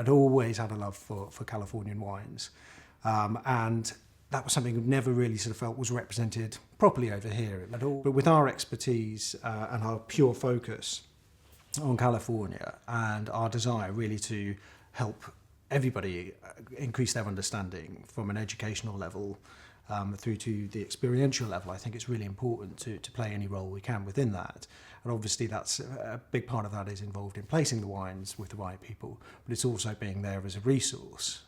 I'd always had a love for Californian wines, and that was something I've never really sort of felt was represented properly over here at all. But with our expertise and our pure focus on California and our desire really to help everybody increase their understanding from an educational level through to the experiential level, I think it's really important to play any role we can within that. And obviously that's a big part of that is involved in placing the wines with the right people, but it's also being there as a resource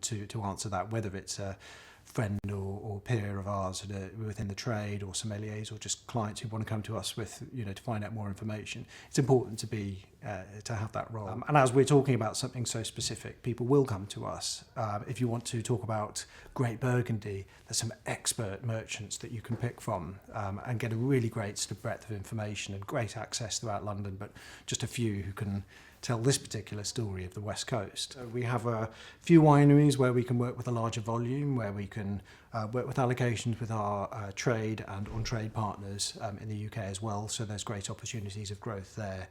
to answer that, whether it's a friend or peer of ours within the trade, or sommeliers, or just clients who want to come to us with, to find out more information. It's important to have that role. And as we're talking about something so specific, people will come to us. If you want to talk about Great Burgundy, there's some expert merchants that you can pick from and get a really great sort of breadth of information and great access throughout London, but just a few who can tell this particular story of the West Coast. We have a few wineries where we can work with a larger volume, where we can work with allocations with our trade and on-trade partners in the UK as well, so there's great opportunities of growth there.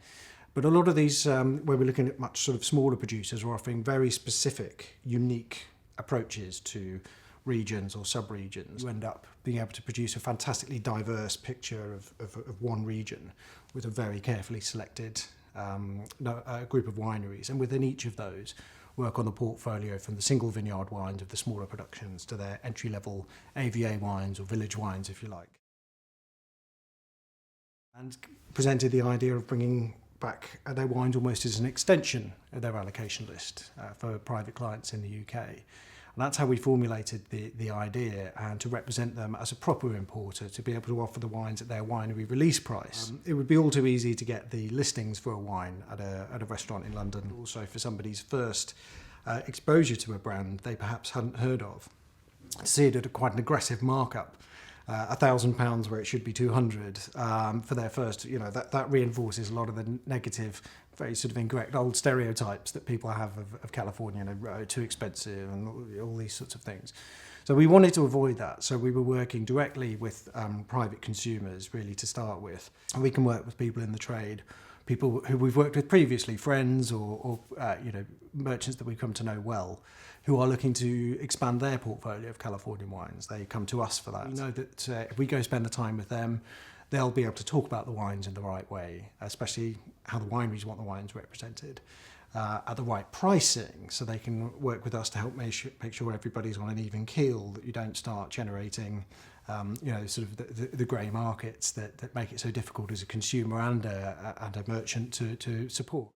But a lot of these, where we're looking at much sort of smaller producers, are offering very specific, unique approaches to regions or sub-regions. You end up being able to produce a fantastically diverse picture of one region with a very carefully selected group of wineries, and within each of those work on the portfolio from the single vineyard wines of the smaller productions to their entry-level AVA wines or village wines, if you like. And presented the idea of bringing back their wines almost as an extension of their allocation list for private clients in the UK. And that's how we formulated the idea, and to represent them as a proper importer, to be able to offer the wines at their winery release price. It would be all too easy to get the listings for a wine at a restaurant in London. Also for somebody's first exposure to a brand they perhaps hadn't heard of, to see it at quite an aggressive markup. £1,000 where it should be 200 for their first, that reinforces a lot of the negative, very sort of incorrect old stereotypes that people have of California, too expensive and all these sorts of things. So we wanted to avoid that. So we were working directly with private consumers really to start with. And we can work with people in the trade, people who we've worked with previously, friends or merchants that we've come to know well, who are looking to expand their portfolio of Californian wines. They come to us for that. We know that if we go spend the time with them, they'll be able to talk about the wines in the right way, especially how the wineries want the wines represented, at the right pricing, so they can work with us to help make sure everybody's on an even keel, that you don't start generating sort of the grey markets that make it so difficult as a consumer and a merchant to support.